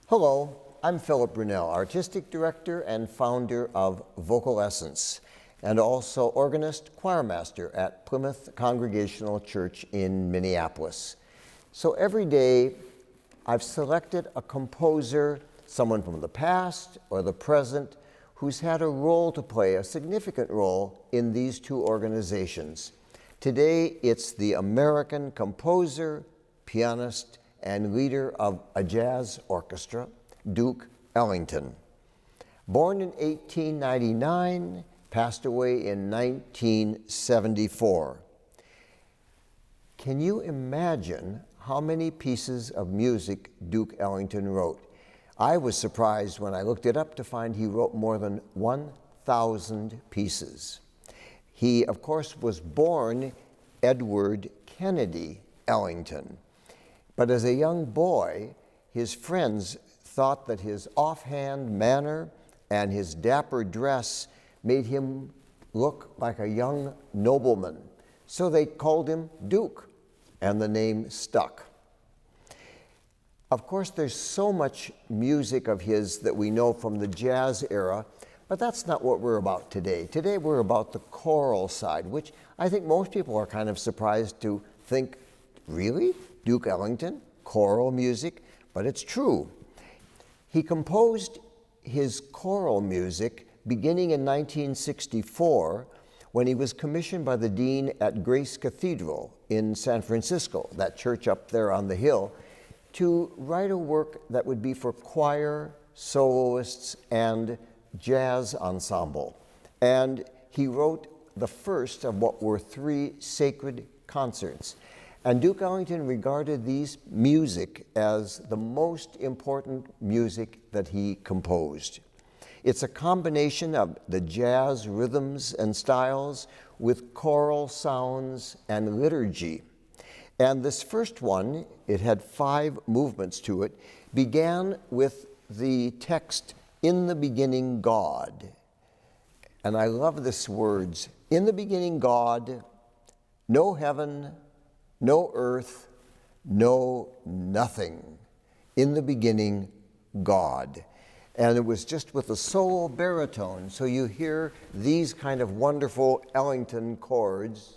Hello, I'm Philip Brunelle, Artistic Director and founder of Vocal Essence, and also organist, choirmaster at Plymouth Congregational Church in Minneapolis. So every day I've selected a composer, someone from the past or the present, who's had a role to play, a significant role in these two organizations. Today it's the American composer, pianist, and leader of a jazz orchestra, Duke Ellington. Born in 1899, passed away in 1974. Can you imagine how many pieces of music Duke Ellington wrote? I was surprised when I looked it up to find he wrote more than 1,000 pieces. He, of course, was born Edward Kennedy Ellington. But as a young boy, his friends thought that his offhand manner and his dapper dress made him look like a young nobleman. So they called him Duke, and the name stuck. Of course, there's so much music of his that we know from the jazz era, but that's not what we're about today. Today we're about the choral side, which I think most people are kind of surprised to think, really? Duke Ellington, choral music? But it's true. He composed his choral music beginning in 1964 when he was commissioned by the dean at Grace Cathedral in San Francisco, that church up there on the hill, to write a work that would be for choir, soloists, and jazz ensemble. And he wrote the first of what were 3 sacred concerts. And Duke Ellington regarded these music as the most important music that he composed. It's a combination of the jazz rhythms and styles with choral sounds and liturgy. And this first one, it had 5 movements to it, began with the text, "In the beginning, God." And I love this words, "In the beginning, God, no heaven, no earth, no nothing. In the beginning, God." And it was just with a solo baritone, so you hear these kind of wonderful Ellington chords.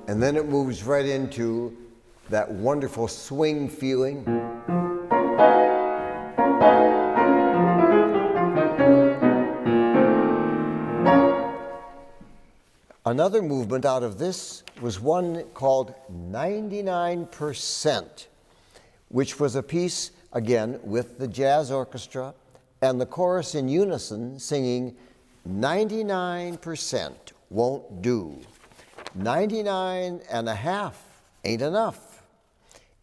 And then it moves right into that wonderful swing feeling. Another movement out of this was one called 99%, which was a piece, again, with the jazz orchestra and the chorus in unison singing, "99% won't do. 99.5 ain't enough.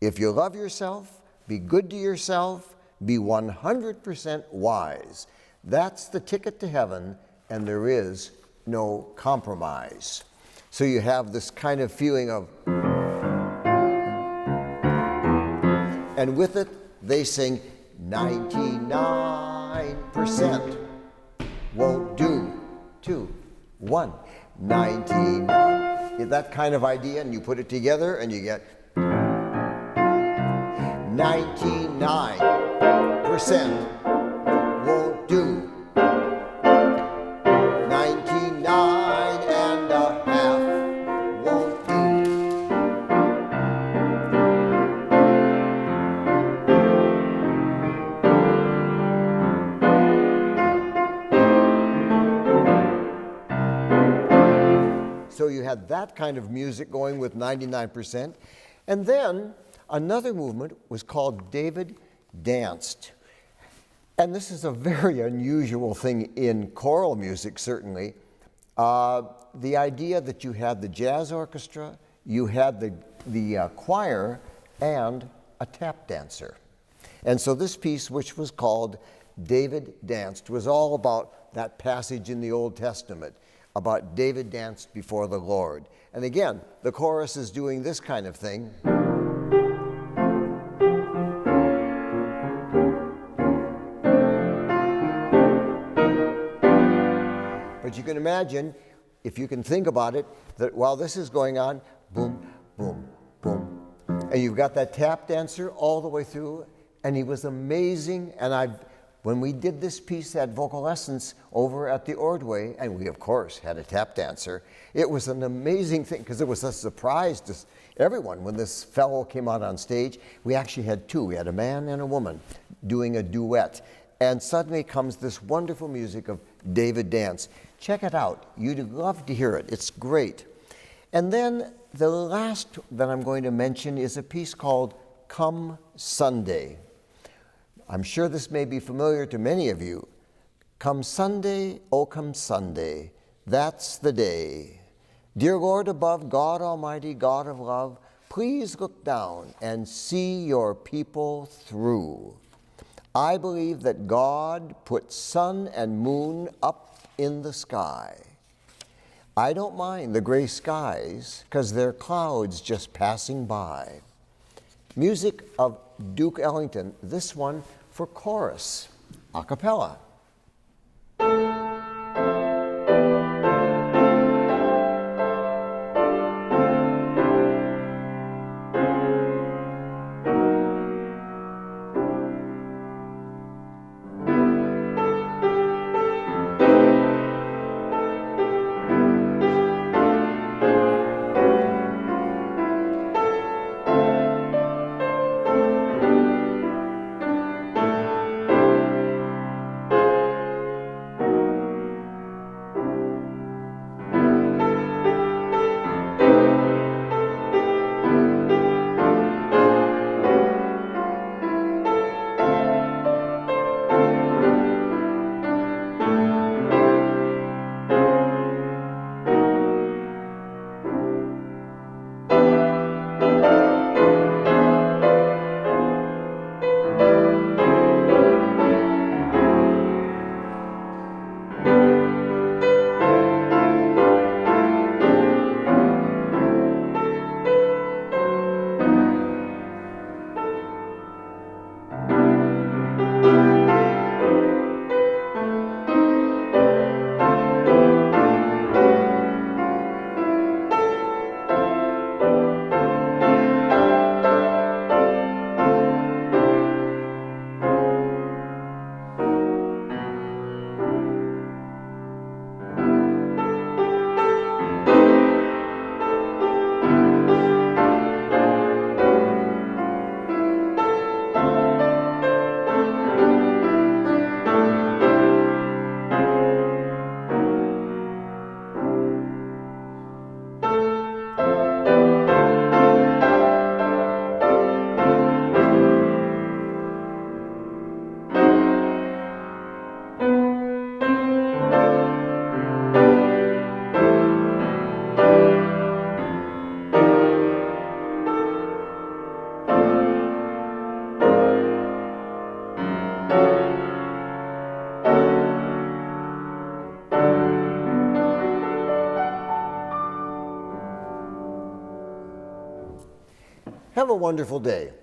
If you love yourself, be good to yourself, be 100% wise. That's the ticket to heaven, and there is no compromise." So you have this kind of feeling of, and with it, they sing 99% won't do. 2, 1, 99. That kind of idea, and you put it together and you get 99% won't do. 99.5 won't do. So you had that kind of music going with 99%. And then another movement was called David Danced. And this is a very unusual thing in choral music, certainly. The idea that you had the jazz orchestra, you had the choir, and a tap dancer. And so this piece, which was called David Danced, was all about that passage in the Old Testament, about David danced before the Lord. And again, the chorus is doing this kind of thing. But you can imagine, if you can think about it, that while this is going on, boom, boom, boom. And you've got that tap dancer all the way through, and he was amazing. And when we did this piece at Vocal Essence over at the Ordway, and we, of course, had a tap dancer, it was an amazing thing, because it was a surprise to everyone when this fellow came out on stage. We actually had two. We had a man and a woman doing a duet. And suddenly comes this wonderful music of David Dance. Check it out. You'd love to hear it. It's great. And then the last that I'm going to mention is a piece called Come Sunday. I'm sure this may be familiar to many of you. Come Sunday, oh come Sunday, that's the day. Dear Lord above, God Almighty, God of love, please look down and see your people through. I believe that God put sun and moon up in the sky. I don't mind the gray skies, because they're clouds just passing by. Music of Duke Ellington, this one for chorus, a cappella. Have a wonderful day.